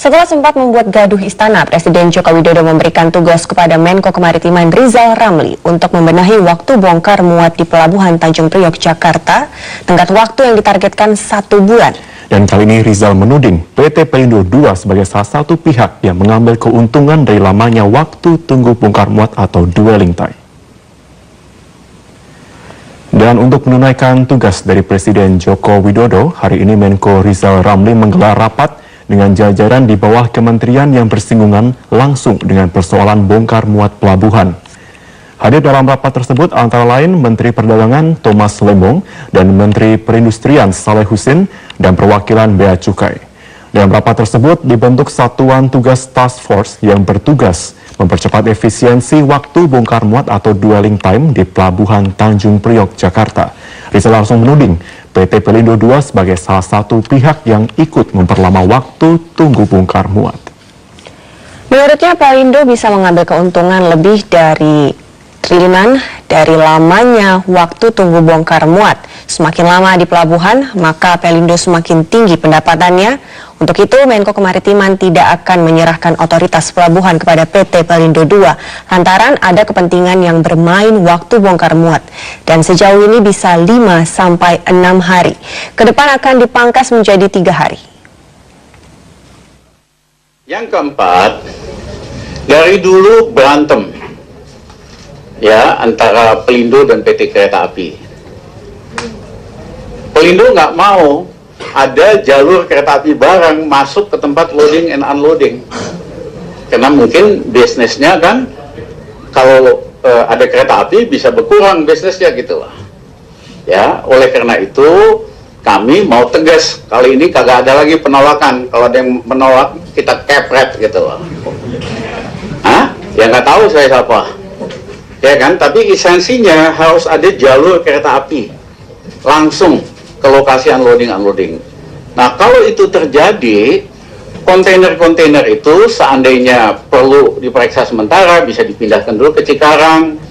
Setelah sempat membuat gaduh istana, Presiden Joko Widodo memberikan tugas kepada Menko Kemaritiman Rizal Ramli untuk membenahi waktu bongkar muat di Pelabuhan Tanjung Priok, Jakarta, tenggat waktu yang ditargetkan 1 bulan. Dan kali ini Rizal menuding PT Pelindo II sebagai salah satu pihak yang mengambil keuntungan dari lamanya waktu tunggu bongkar muat atau dwelling time. Dan untuk menunaikan tugas dari Presiden Joko Widodo, hari ini Menko Rizal Ramli menggelar rapat dengan jajaran di bawah kementerian yang bersinggungan langsung dengan persoalan bongkar muat pelabuhan. Hadir dalam rapat tersebut antara lain Menteri Perdagangan Thomas Lembong dan Menteri Perindustrian Saleh Husin dan perwakilan Bea Cukai. Dalam rapat tersebut dibentuk satuan tugas task force yang bertugas mempercepat efisiensi waktu bongkar muat atau dwelling time di Pelabuhan Tanjung Priok, Jakarta. Rizal langsung menuding PT Pelindo II sebagai salah satu pihak yang ikut memperlama waktu tunggu bongkar muat. Menurutnya, Pelindo bisa mengambil keuntungan lebih dari triliunan dari lamanya waktu tunggu bongkar muat. Semakin lama di pelabuhan, maka Pelindo semakin tinggi pendapatannya. Untuk itu, Menko Kemaritiman tidak akan menyerahkan otoritas pelabuhan kepada PT Pelindo II, lantaran ada kepentingan yang bermain waktu bongkar muat. Dan sejauh ini bisa 5-6 hari. Kedepan akan dipangkas menjadi 3 hari. Yang keempat, dari dulu berantem ya antara Pelindo dan PT Kereta Api. Pelindo nggak mau ada jalur kereta api barang masuk ke tempat loading and unloading, karena mungkin bisnisnya kan kalau ada kereta api bisa berkurang bisnisnya gitu lah. Ya, oleh karena itu kami mau tegas, kali ini kagak ada lagi penolakan. Kalau ada yang menolak kita kepret gitu loh. Hah? Ya nggak tahu saya siapa. Ya kan, tapi esensinya harus ada jalur kereta api langsung ke lokasi unloading. Nah, kalau itu terjadi, kontainer-kontainer itu seandainya perlu diperiksa sementara, bisa dipindahkan dulu ke Cikarang,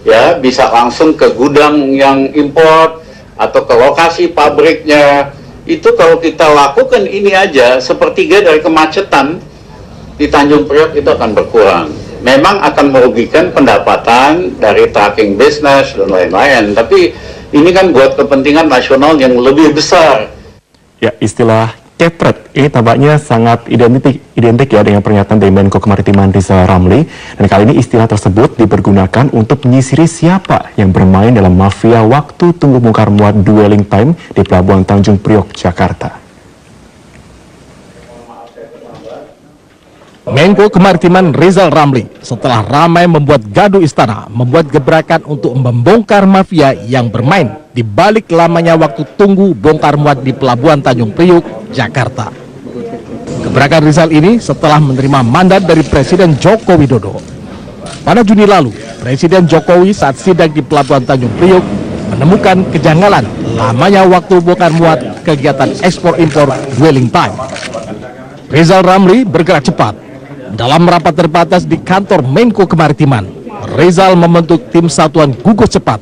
ya, bisa langsung ke gudang yang import atau ke lokasi pabriknya. Itu kalau kita lakukan ini aja, sepertiga dari kemacetan di Tanjung Priok itu akan berkurang. Memang akan merugikan pendapatan dari tracking business dan lain-lain, tapi ini kan buat kepentingan nasional yang lebih besar. Ya, istilah kepret ini tampaknya sangat identik ya dengan pernyataan dari Menko Kemaritiman Rizal Ramli. Dan kali ini istilah tersebut dipergunakan untuk menyisiri siapa yang bermain dalam mafia waktu tunggu bongkar muat dwelling time di Pelabuhan Tanjung Priok, Jakarta. Menko Kemaritiman Rizal Ramli setelah ramai membuat gaduh istana, membuat gebrakan untuk membongkar mafia yang bermain di balik lamanya waktu tunggu bongkar muat di Pelabuhan Tanjung Priok, Jakarta. Gebrakan Rizal ini setelah menerima mandat dari Presiden Joko Widodo. Pada Juni lalu, Presiden Jokowi saat sidak di Pelabuhan Tanjung Priok menemukan kejanggalan lamanya waktu bongkar muat kegiatan ekspor-impor dwelling time. Rizal Ramli bergerak cepat. Dalam rapat terbatas di kantor Menko Kemaritiman, Rizal membentuk tim satuan gugus cepat.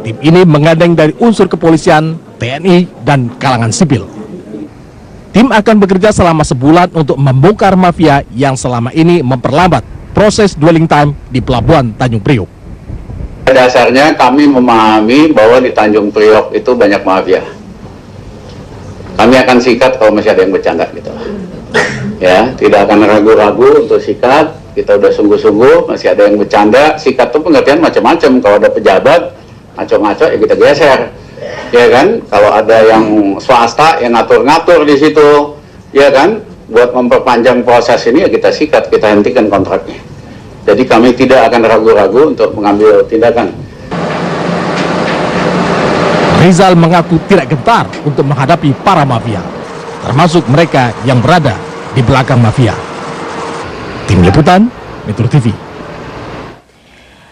Tim ini menggandeng dari unsur kepolisian, TNI, dan kalangan sipil. Tim akan bekerja selama sebulan untuk membongkar mafia yang selama ini memperlambat proses dwelling time di Pelabuhan Tanjung Priok. Dasarnya kami memahami bahwa di Tanjung Priok itu banyak mafia. Kami akan sikat kalau masih ada yang bercanda gitu. Ya, tidak akan ragu-ragu untuk sikat. Kita udah sungguh-sungguh, masih ada yang bercanda. Sikat itu pengertian macam-macam. Kalau ada pejabat ngaco-ngaco ya kita geser, ya kan? Kalau ada yang swasta yang ngatur-ngatur di situ, ya kan? Buat memperpanjang proses ini ya kita sikat, kita hentikan kontraknya. Jadi kami tidak akan ragu-ragu untuk mengambil tindakan. Rizal mengaku tidak gentar untuk menghadapi para mafia, termasuk mereka yang berada di belakang mafia. Tim Liputan, Metro TV.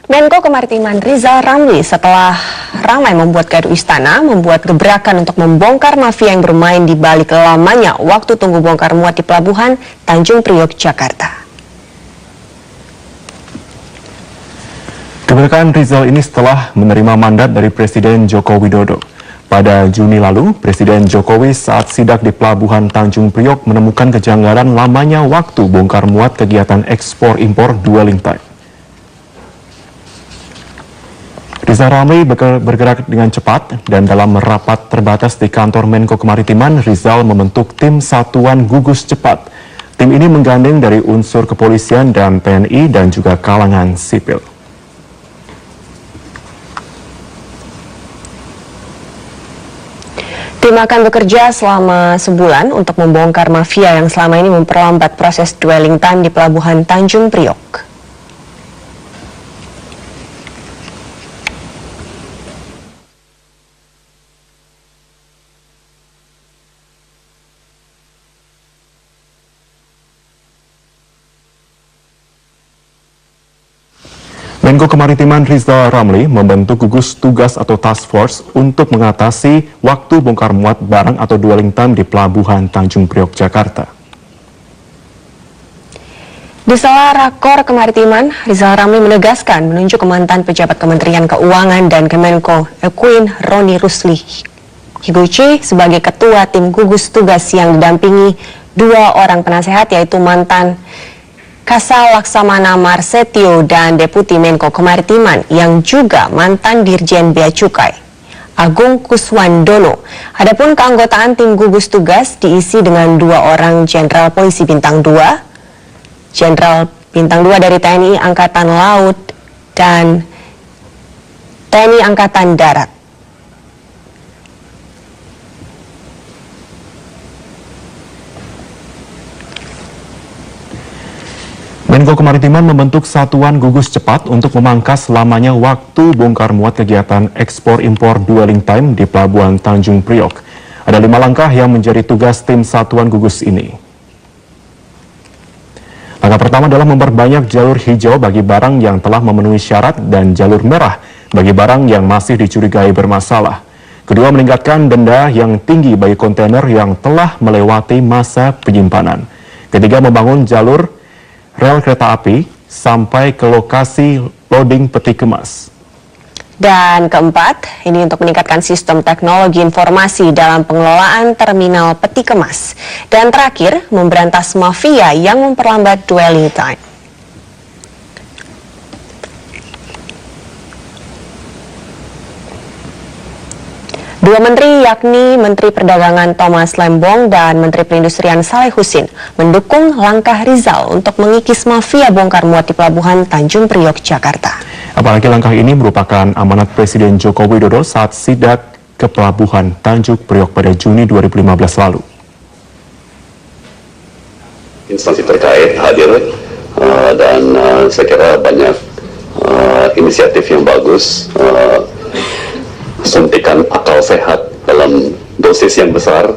Menko Kemaritiman Rizal Ramli setelah ramai membuat gaduh istana, membuat gebrakan untuk membongkar mafia yang bermain di balik lamanya waktu tunggu bongkar muat di Pelabuhan Tanjung Priok, Jakarta. Gebrakan Rizal ini setelah menerima mandat dari Presiden Joko Widodo. Pada Juni lalu, Presiden Jokowi saat sidak di Pelabuhan Tanjung Priok menemukan kejanggalan lamanya waktu bongkar muat kegiatan ekspor-impor dwelling time. Rizal Ramli bergerak dengan cepat dan dalam rapat terbatas di kantor Menko Kemaritiman, Rizal membentuk tim satuan gugus cepat. Tim ini menggandeng dari unsur kepolisian dan TNI dan juga kalangan sipil. Tim akan bekerja selama sebulan untuk membongkar mafia yang selama ini memperlambat proses dwelling time di Pelabuhan Tanjung Priok. Menko Kemaritiman Rizal Ramli membentuk gugus tugas atau task force untuk mengatasi waktu bongkar muat barang atau dwelling time di Pelabuhan Tanjung Priok, Jakarta. Di sela Rakor Kemaritiman, Rizal Ramli menegaskan menunjuk mantan pejabat Kementerian Keuangan dan Kemenko Equin Roni Rusli Higuchi sebagai ketua tim gugus tugas yang didampingi 2 orang penasehat, yaitu mantan Kasal Laksamana Marsetio dan Deputi Menko Kemaritiman yang juga mantan Dirjen Bea Cukai, Agung Kuswandono. Adapun keanggotaan tim gugus tugas diisi dengan 2 orang Jenderal Polisi Bintang 2, Jenderal Bintang 2 dari TNI Angkatan Laut dan TNI Angkatan Darat. Menko Kemaritiman membentuk satuan gugus cepat untuk memangkas lamanya waktu bongkar muat kegiatan ekspor-impor dwelling time di Pelabuhan Tanjung Priok. Ada 5 langkah yang menjadi tugas tim satuan gugus ini. Langkah pertama adalah memperbanyak jalur hijau bagi barang yang telah memenuhi syarat dan jalur merah bagi barang yang masih dicurigai bermasalah. Kedua, meningkatkan denda yang tinggi bagi kontainer yang telah melewati masa penyimpanan. Ketiga, membangun jalur rel kereta api sampai ke lokasi loading peti kemas. Dan keempat, ini untuk meningkatkan sistem teknologi informasi dalam pengelolaan terminal peti kemas. Dan terakhir, memberantas mafia yang memperlambat dwelling time. Dua menteri, yakni Menteri Perdagangan Thomas Lembong dan Menteri Perindustrian Saleh Husin, mendukung langkah Rizal untuk mengikis mafia bongkar muat di Pelabuhan Tanjung Priok, Jakarta. Apalagi langkah ini merupakan amanat Presiden Joko Widodo saat sidak ke Pelabuhan Tanjung Priok pada Juni 2015 lalu. Instansi terkait hadir dan saya kira banyak inisiatif yang bagus. Suntikan akal sehat dalam dosis yang besar,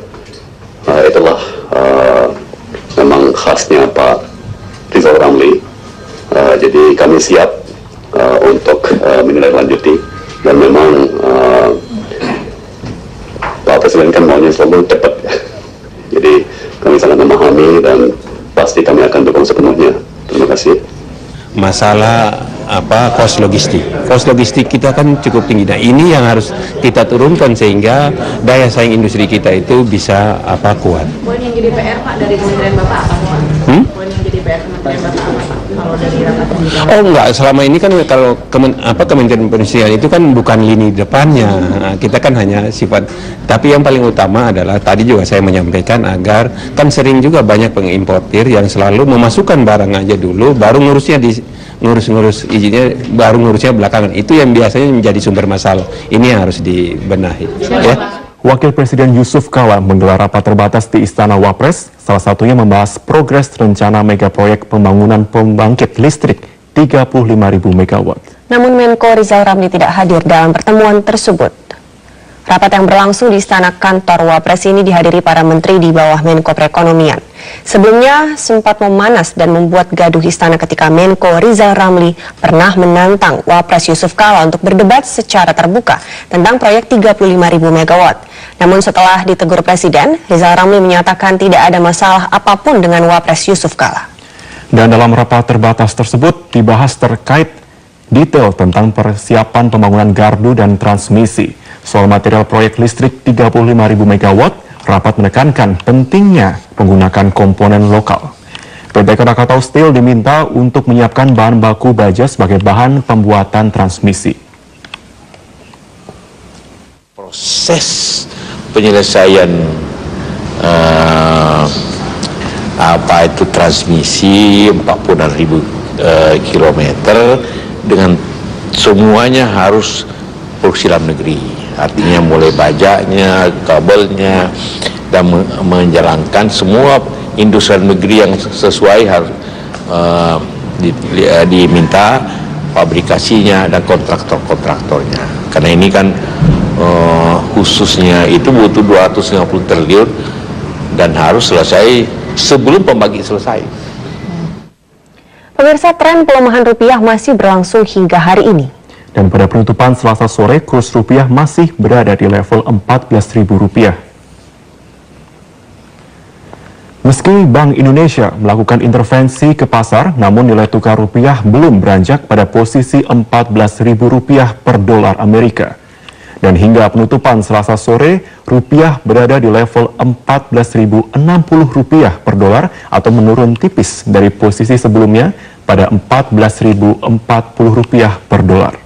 itulah memang khasnya Pak Rizal Ramli. Jadi kami siap untuk menindaklanjuti, dan memang Pak Presiden kan maunya selalu cepat. Jadi kami sangat memahami dan pasti kami akan dukung sepenuhnya. Terima kasih. Masalah kos logistik kita kan cukup tinggi. Nah, ini yang harus kita turunkan sehingga daya saing industri kita itu bisa kuat. Poin yang jadi PR Pak dari Kementerian Bapak apa? Poin yang jadi PR Kementerian Bapak apa? Kalau dari rapat Oh enggak, selama ini kan kalau Kementerian Perindustrian itu kan bukan lini depannya. Nah, kita kan hanya sifat. Tapi yang paling utama adalah tadi juga saya menyampaikan agar kan sering juga banyak pengimportir yang selalu memasukkan barang aja dulu, baru ngurusnya ngurus izinnya, baru ngurusnya belakangan. Itu yang biasanya menjadi sumber masalah. Ini yang harus dibenahi. Ya. Wakil Presiden Yusuf Kala menggelar rapat terbatas di Istana Wapres, salah satunya membahas progres rencana megaproyek pembangunan pembangkit listrik 35.000 MW. Namun Menko Rizal Ramli tidak hadir dalam pertemuan tersebut. Rapat yang berlangsung di Istana Kantor Wapres ini dihadiri para menteri di bawah Menko Perekonomian. Sebelumnya sempat memanas dan membuat gaduh istana ketika Menko Rizal Ramli pernah menantang Wapres Yusuf Kala untuk berdebat secara terbuka tentang proyek 35.000 MW. Namun setelah ditegur Presiden, Rizal Ramli menyatakan tidak ada masalah apapun dengan Wapres Yusuf Kala. Dan dalam rapat terbatas tersebut dibahas terkait detail tentang persiapan pembangunan gardu dan transmisi. Soal material proyek listrik 35.000 MW, rapat menekankan pentingnya menggunakan komponen lokal. PT Krakatau Steel diminta untuk menyiapkan bahan baku baja sebagai bahan pembuatan transmisi. Proses penyelesaian transmisi 46.000 kilometer dengan semuanya harus produksi dalam negeri. Artinya mulai bajaknya, kabelnya, dan menjalankan semua industri negeri yang sesuai harus diminta fabrikasinya dan kontraktornya. Karena ini kan khususnya itu butuh 250 triliun dan harus selesai sebelum pembagi selesai. Pemirsa, tren pelemahan rupiah masih berlangsung hingga hari ini. Dan pada penutupan Selasa sore, kurs rupiah masih berada di level Rp14.000. Meski Bank Indonesia melakukan intervensi ke pasar, namun nilai tukar rupiah belum beranjak pada posisi Rp14.000 per dolar Amerika. Dan hingga penutupan Selasa sore, rupiah berada di level Rp14.060 per dolar atau menurun tipis dari posisi sebelumnya pada Rp14.040 per dolar.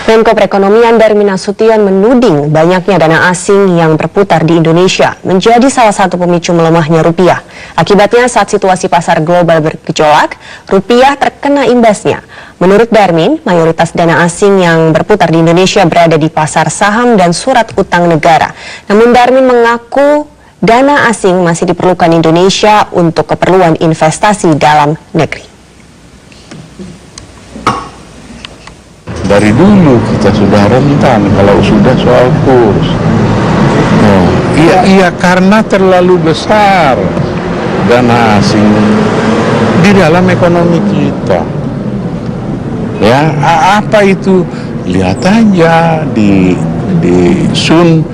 Menko Perekonomian Darmin Nasution menuding banyaknya dana asing yang berputar di Indonesia menjadi salah satu pemicu melemahnya rupiah. Akibatnya saat situasi pasar global bergejolak, rupiah terkena imbasnya. Menurut Darmin, mayoritas dana asing yang berputar di Indonesia berada di pasar saham dan surat utang negara. Namun Darmin mengaku dana asing masih diperlukan Indonesia untuk keperluan investasi dalam negeri. Dari dulu kita sudah rentan kalau sudah soal kurs. Iya karena terlalu besar dana asing di dalam ekonomi kita. Ya, apa itu? Lihat aja di Sun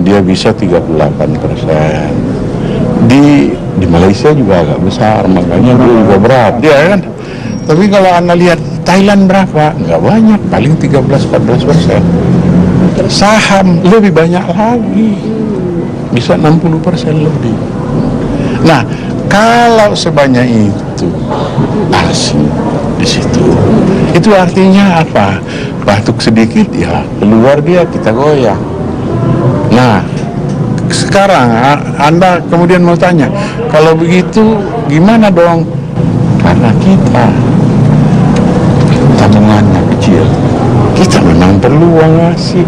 dia bisa 38%. Di Malaysia juga agak besar, makanya dia juga berat. Dia kan. Tapi kalau Anda lihat Thailand berapa? Nggak banyak, paling 13-14%. Saham lebih banyak lagi, bisa 60% lebih. Nah, kalau sebanyak itu asing di situ, itu artinya apa? Batuk sedikit ya keluar dia, kita goyang. Nah, sekarang Anda kemudian mau tanya, kalau begitu gimana dong? Karena kita tabungannya kecil, kita memang perlu uang asing.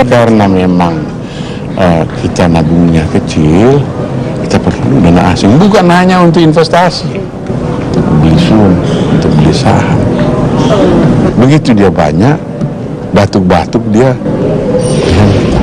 Karena memang kita nabungnya kecil, kita perlu dana asing. Bukan hanya untuk investasi, untuk beli sun, untuk beli saham. Begitu dia banyak, batuk-batuk dia, kita